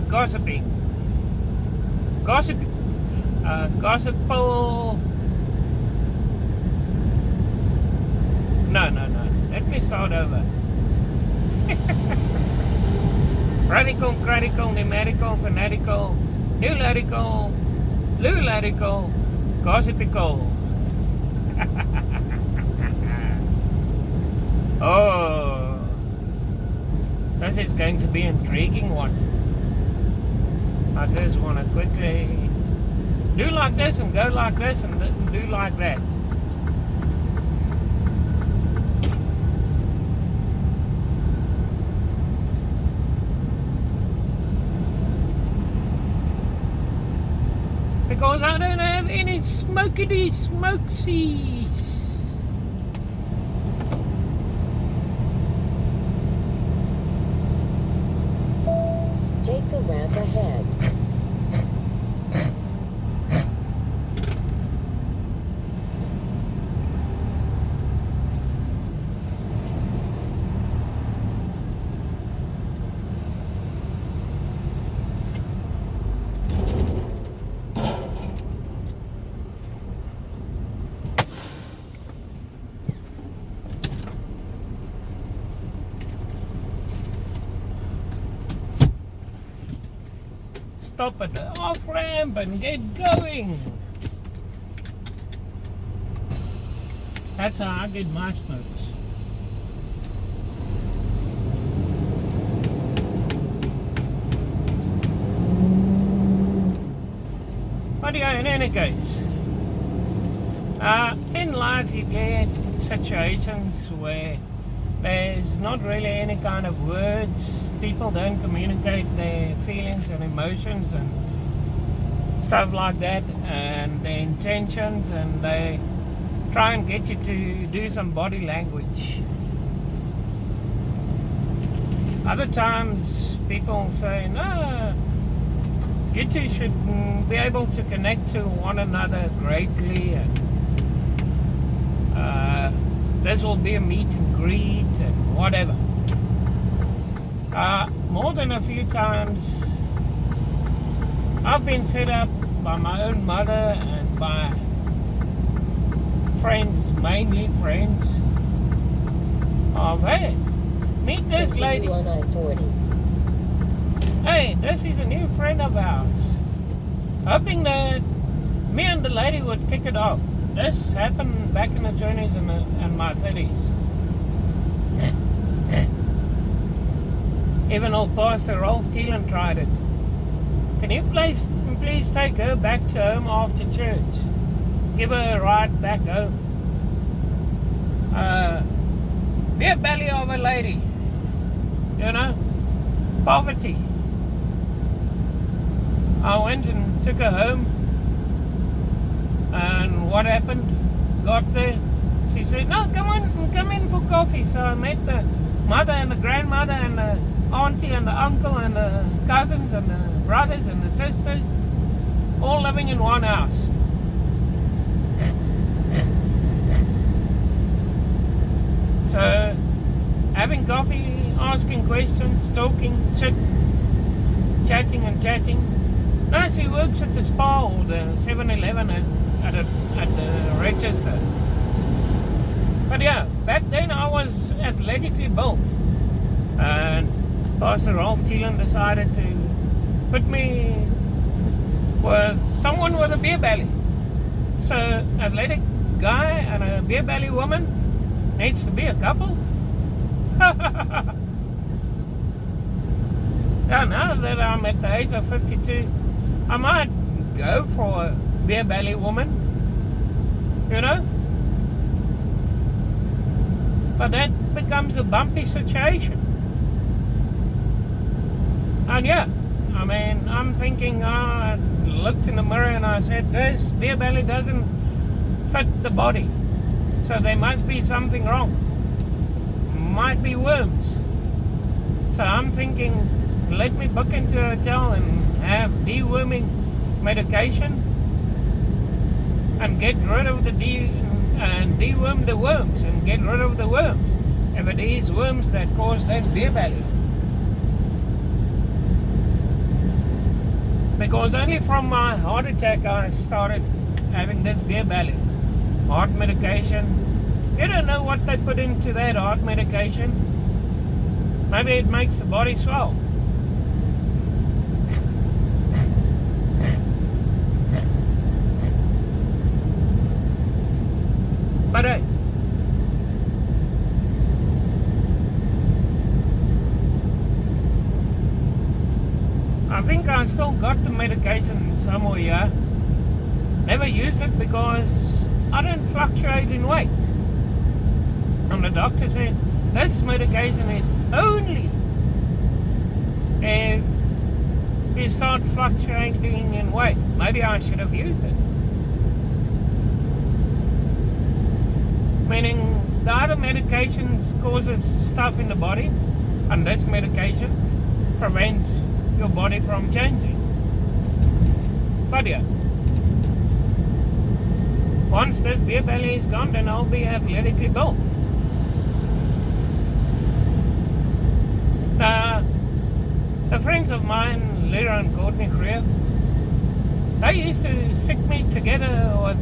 Gossiping. Gossip. Gossipal. No. Let me start over. Radical, critical, numerical, fanatical, nularical, lularical, gossipical. Oh, this is going to be an intriguing one. I just want to quickly do like this and go like this and do like that. Because I don't have any smokity smokesies. Take the ramp ahead. Stop at the off ramp and get going. That's how I get my smokes. But yeah, in any case, in life you get situations where there's not really any kind of words. People don't communicate their feelings and emotions and stuff like that, and their intentions, and they try and get you to do some body language. Other times people say, no, you two should be able to connect to one another greatly, and this will be a meet and greet and whatever. More than a few times I've been set up by my own mother and by friends, mainly friends, of, hey, meet this lady. Continue on I-40. Hey, this is a new friend of ours. Hoping that me and the lady would kick it off. This happened back in the 20s and my 30s. Even old Pastor Rolf Thielen tried it. Can you please take her back to home after church? Give her a ride back home. Be a belly of a lady. You know? Poverty. I went and took her home. And what happened? Got there. She said, no, come in for coffee. So I met the mother and the grandmother and the auntie and the uncle and the cousins and the brothers and the sisters, all living in one house. So having coffee, asking questions, talking, chatting. Now she works at the spa or the 7-Eleven at the register. But yeah, back then I was athletically built, and Pastor Rolf Thielen decided to put me with someone with a beer belly. So athletic guy and a beer belly woman needs to be a couple. Yeah, now that I'm at the age of 52, I might go for a beer belly woman, you know? But that becomes a bumpy situation. And yeah, I mean, I'm thinking, I looked in the mirror and I said, this beer belly doesn't fit the body. So there must be something wrong. Might be worms. So I'm thinking, let me book into a hotel and have deworming medication and get rid of the and deworm the worms and get rid of the worms. If it is worms that cause this beer belly. Because only from my heart attack I started having this beer belly. Heart medication. You don't know what they put into that heart medication. Maybe it makes the body swell. But hey, I think I still got the medication somewhere here. Never used it because I don't fluctuate in weight. And the doctor said this medication is only if you start fluctuating in weight. Maybe I should have used it. Meaning the other medications causes stuff in the body, and this medication prevents your body from changing. But yeah, once this beer belly is gone, then I'll be athletically built. The friends of mine, Lyra and Courtney Greer, they used to stick me together with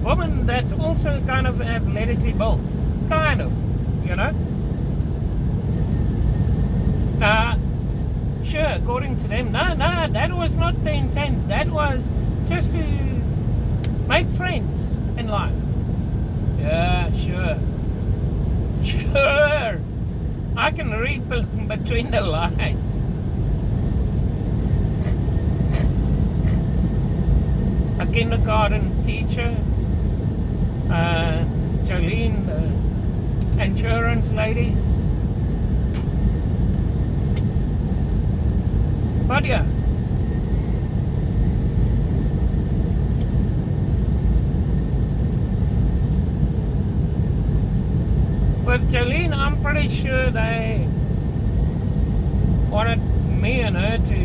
women that's also kind of athletically built. Kind of, you know. Sure, according to them, no, that was not the intent. That was just to make friends in life. Yeah, sure. Sure. I can read between the lines. A kindergarten teacher, Jolene, the insurance lady. But yeah, with Jolene, I'm pretty sure they wanted me and her to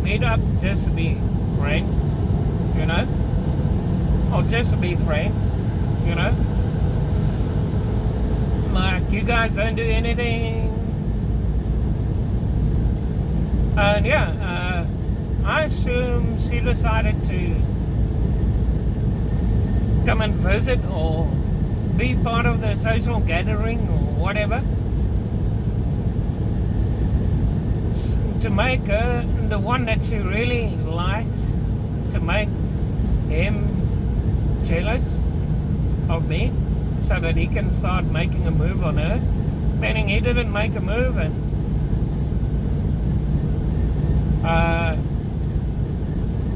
meet up just to be friends, you know, or just to be friends, you know, like you guys don't do anything. And yeah, I assume she decided to come and visit or be part of the social gathering or whatever, to make her the one that she really likes, to make him jealous of me so that he can start making a move on her, meaning he didn't make a move and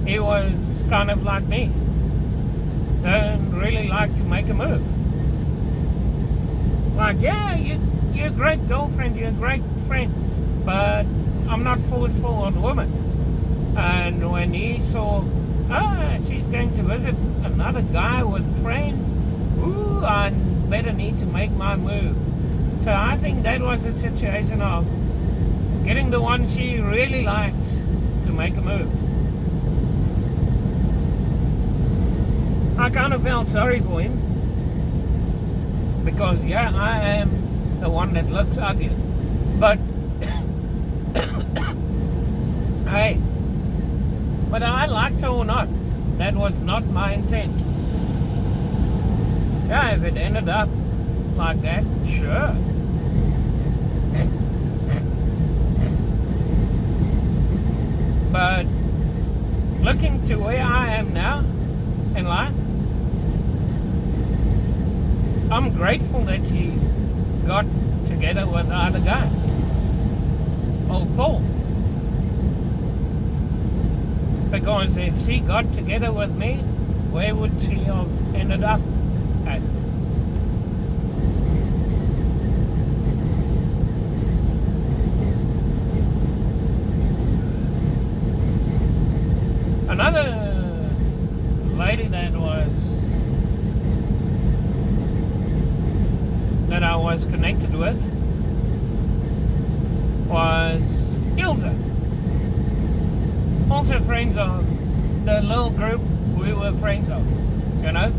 he was kind of like me, don't really like to make a move. Like, yeah, you're a great girlfriend, you're a great friend, but I'm not forceful on women. And when he saw, she's going to visit another guy with friends, ooh, I better need to make my move. So I think that was a situation of getting the one she really likes to make a move. I kind of felt sorry for him because, yeah, I am the one that looks ugly. But, hey, whether I liked her or not, that was not my intent. Yeah, if it ended up like that, sure. But looking to where I am now in life, I'm grateful that she got together with the other guy, old Paul. Because if she got together with me, where would she have ended up at? Another lady that I was connected with was Ilza. Also friends of the little group we were friends of, you know.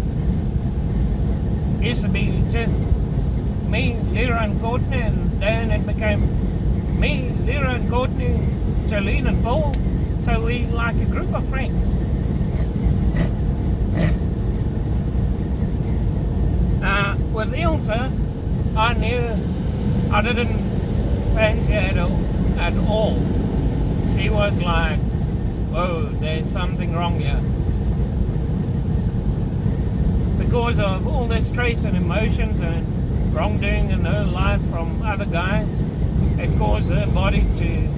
Used to be just me, Lyra and Courtney, and then it became me, Lyra and Courtney, Jolene and Paul, So we like a group of friends. With Ilse, I didn't fancy her at all. She was like, whoa, there's something wrong here. Because of all the stress and emotions and wrongdoing in her life from other guys, it caused her body to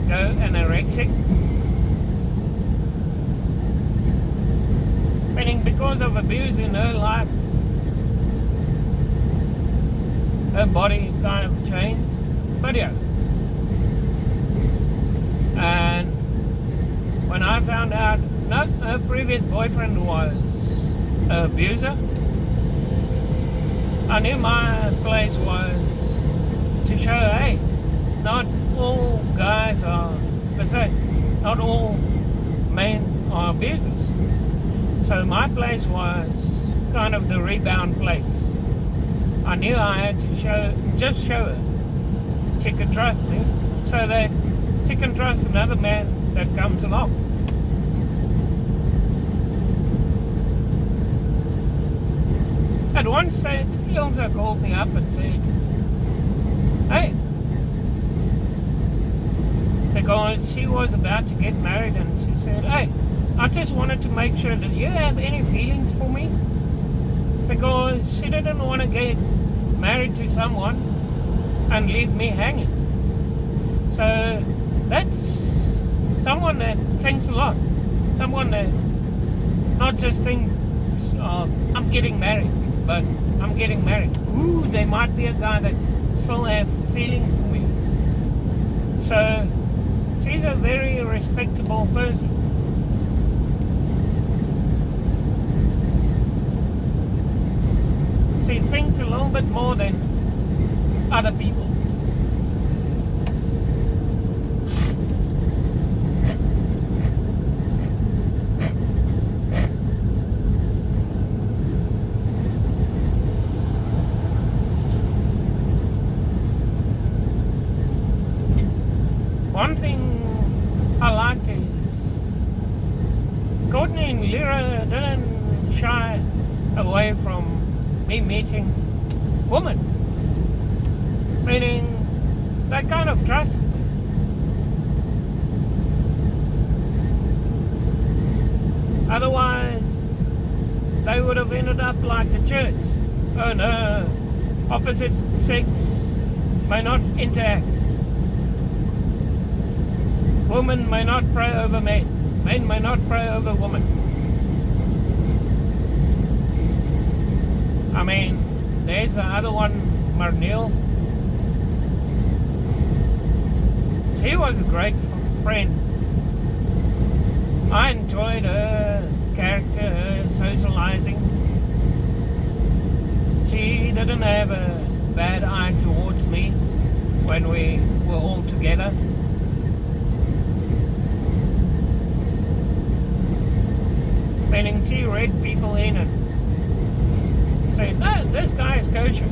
go anorexic. Meaning because of abuse in her life, her body kind of changed. But yeah. And when I found out not her previous boyfriend was an abuser, I knew my place was to show, hey, not all guys are the same. Not all men are abusers. So my place was kind of the rebound place. I knew I had to just show her she could trust me, so that she can trust another man that comes along. At one stage, Ilse called me up and said, hey, because she was about to get married, and she said, hey, I just wanted to make sure that you have any feelings for me, because she didn't want to get married to someone and leave me hanging. So that's someone that thinks a lot. Someone that not just thinks of, I'm getting married, but I'm getting married. Ooh, there might be a guy that still have feelings for me. So she's a very respectable person. She thinks a little bit more than other people. One thing I liked is Courtney and Lyra didn't shy away from me meeting women, meaning they kind of trusted me. Otherwise, they would have ended up like the church. Oh no, opposite sex may not interact. Women may not pray over men. Men may not pray over women. I mean, there's the other one, Marneel. She was a great friend. I enjoyed her character, her socializing. She didn't have a bad eye towards me when we were all together. Meaning she read people in and said, no, this guy is kosher.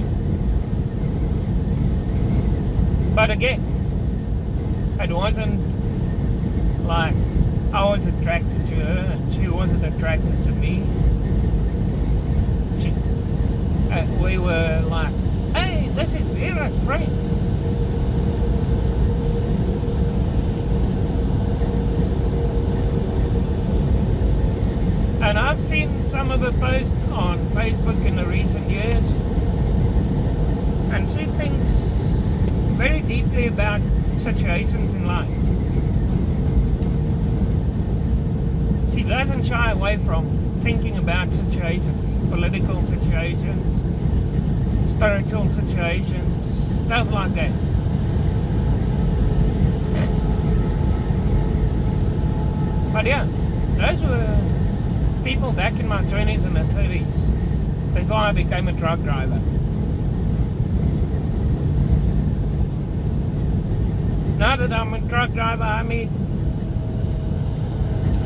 But again, it wasn't like I was attracted to her and she wasn't attracted to me. We were like, hey, this is Vera's friend. And I've seen some of her posts on Facebook in the recent years, and she thinks very deeply about situations in life. She doesn't shy away from thinking about situations, political situations, spiritual situations, stuff like that. But yeah, those were people back in my 20s and 30s before I became a truck driver. Now that I'm a truck driver, I meet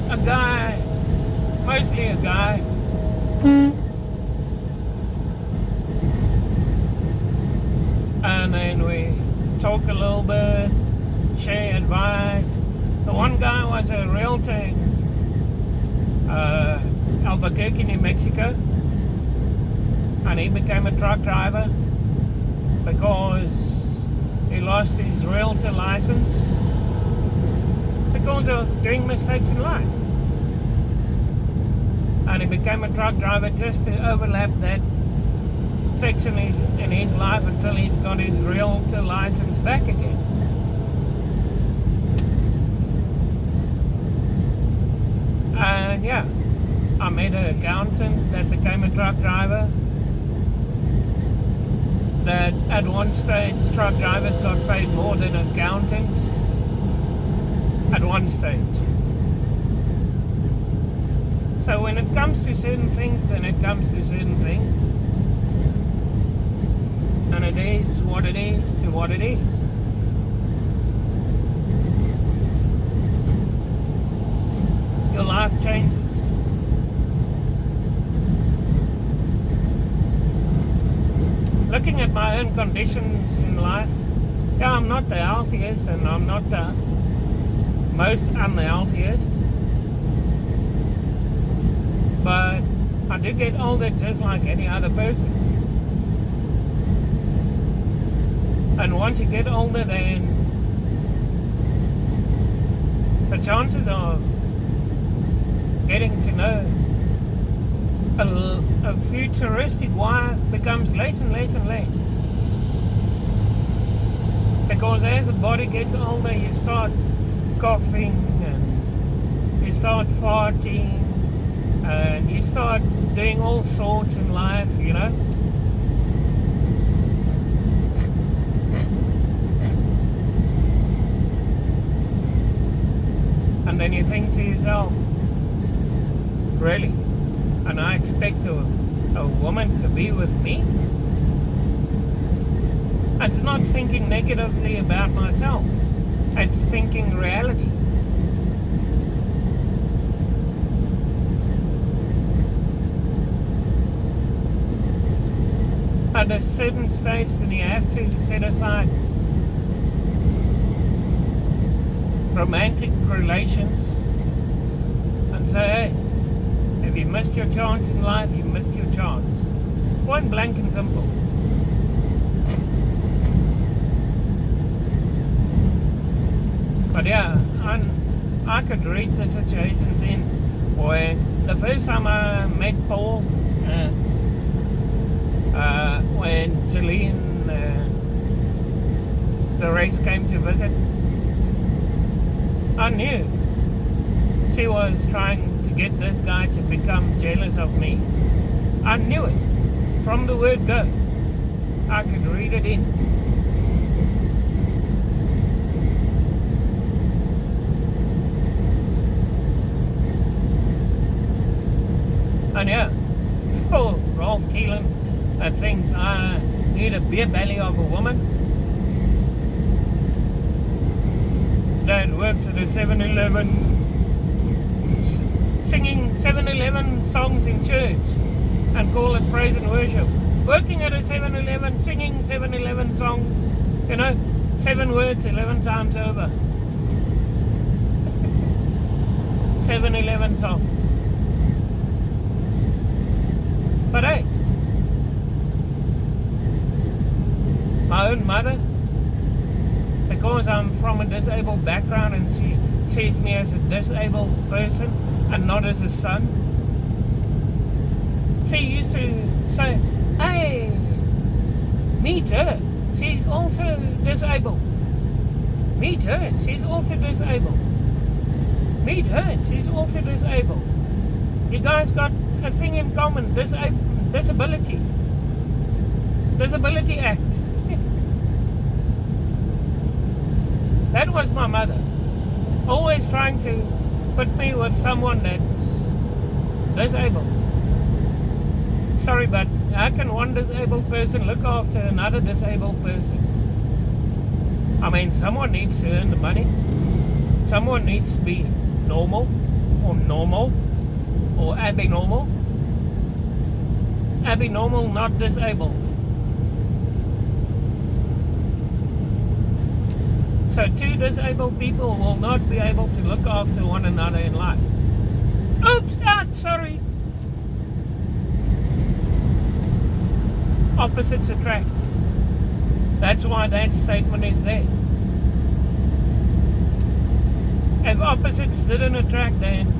a guy, mostly a guy, and then we talk a little bit, share advice. The one guy was a realtor in Albuquerque, New Mexico, and he became a truck driver because he lost his realtor license because of doing mistakes in life. And he became a truck driver just to overlap that section in his life until he's got his realtor license back again. And yeah, I met an accountant that became a truck driver. That at one stage truck drivers got paid more than accountants. At one stage. So when it comes to certain things, then it comes to certain things. And it is what it is to what it is. Your life changes. Looking at my own conditions in life, yeah, I'm not the healthiest and I'm not the most unhealthiest. But I do get older just like any other person. And once you get older, then the chances of getting to know a futuristic wife becomes less and less and less. Because as the body gets older, you start coughing and you start farting and you start doing all sorts in life, you know. And then you think to yourself, really? And I expect a woman to be with me? It's not thinking negatively about myself. It's thinking reality. At a certain stage, then you have to set aside romantic relations and say, hey, if you missed your chance in life, you missed your chance. Point blank and simple. But yeah, I could read the situations in when the first time I met Paul, when Jeline, the race came to visit, I knew she was trying to get this guy to become jealous of me. I knew it from the word go. I could read it in. And yeah, for Rolf Keelan that thinks I need a beer belly of a woman that works at a 7-Eleven singing 7-Eleven songs in church and call it praise and worship. Working at a 7-Eleven singing 7-Eleven songs, you know, 7 words 11 times over. 7-Eleven songs. But hey, my own mother, because I'm from a disabled background and she sees me as a disabled person and not as a son, she used to say, hey, meet her, she's also disabled. Meet her, she's also disabled. Meet her, she's also disabled. You guys got a thing in common, disability. Disability Act. That was my mother. Always trying to put me with someone that's disabled. Sorry, but how can one disabled person look after another disabled person? I mean, someone needs to earn the money. Someone needs to be normal or abnormal. Abnormal, not disabled. So two disabled people will not be able to look after one another in life. Oops, sorry. Opposites attract. That's why that statement is there. If opposites didn't attract, then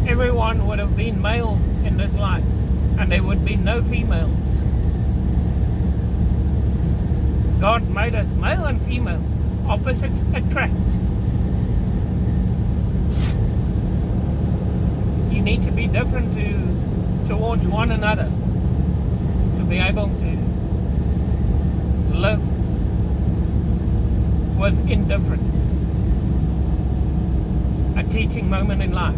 everyone would have been male in this life, and there would be no females. God made us male and female. Opposites attract. You need to be different towards one another to be able to live with indifference. A teaching moment in life.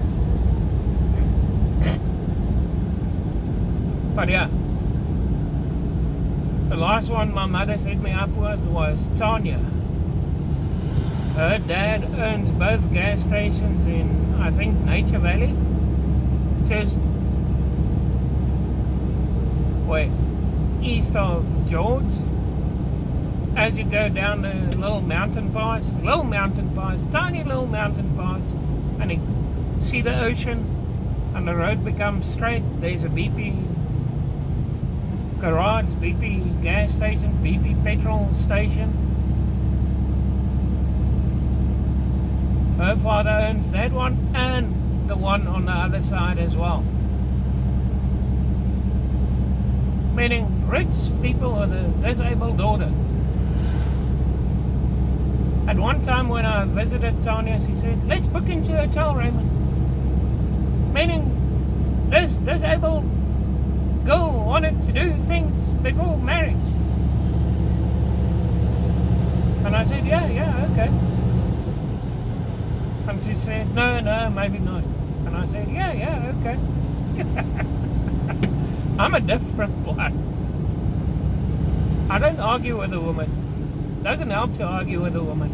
But yeah, the last one my mother set me up with was Tanya. Her dad owns both gas stations in, I think, Nature Valley. Just east of George. As you go down the little mountain pass, tiny little mountain pass, and you see the ocean, and the road becomes straight. There's a BP garage, BP gas station, BP petrol station. Her father owns that one and the one on the other side as well. Meaning rich people with a disabled daughter. At one time when I visited Tanya, she said, let's book into a hotel, Raymond. Meaning this disabled girl wanted to do things before marriage. And I said, yeah, okay. And she said, no, maybe not. And I said, yeah, okay. I'm a different one. I don't argue with a woman. Doesn't help to argue with a woman.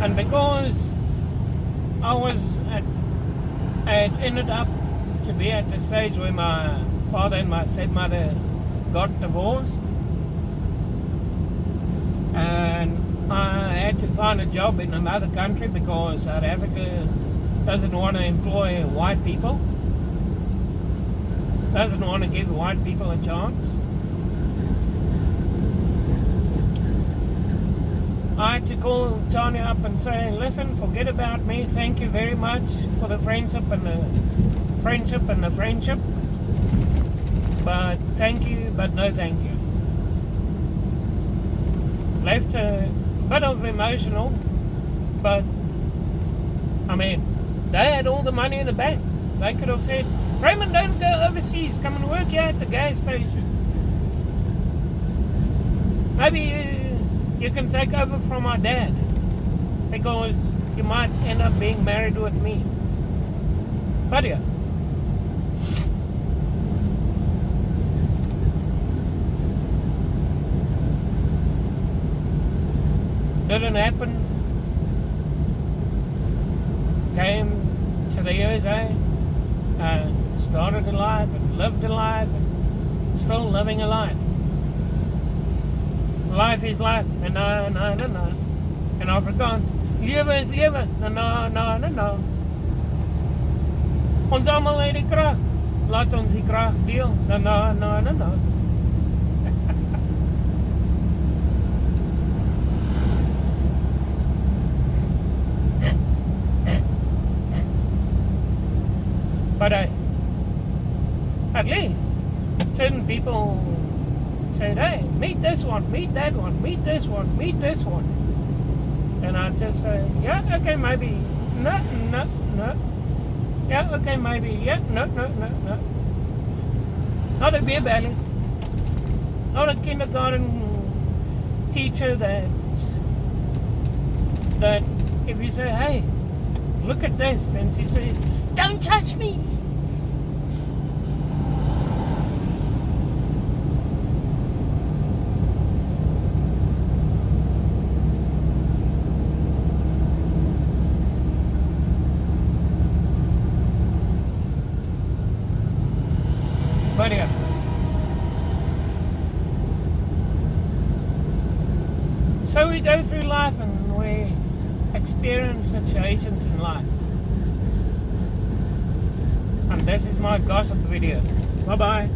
And because I had ended up to be at the stage where my father and my stepmother got divorced, and I had to find a job in another country because South Africa doesn't want to employ white people, doesn't want to give white people a chance. I had to call Tanya up and say, listen, forget about me, thank you very much for the friendship and the friendship, but thank you, but no thank you. Left a bit of emotional, but I mean, they had all the money in the bank. They could have said, Raymond, don't go overseas, come and work here at the gas station. Maybe you can take over from my dad, because you might end up being married with me. But yeah. Didn't happen. Came to the USA and started a life and lived a life and still living a life. Life is life, en in Afrikaans, lewe is lewe, na. Ons almal het die krag, laat ons die krag deel, na. But at least certain people said, hey, meet this one, meet that one, meet this one, meet this one. And I just say, yeah, okay, maybe. No. Yeah, okay, maybe. Yeah, no. Not a beer belly. Not a kindergarten teacher that if you say, hey, look at this, then she says, don't touch me. So we go through life and we experience situations in life. And this is my gossip video. Bye bye.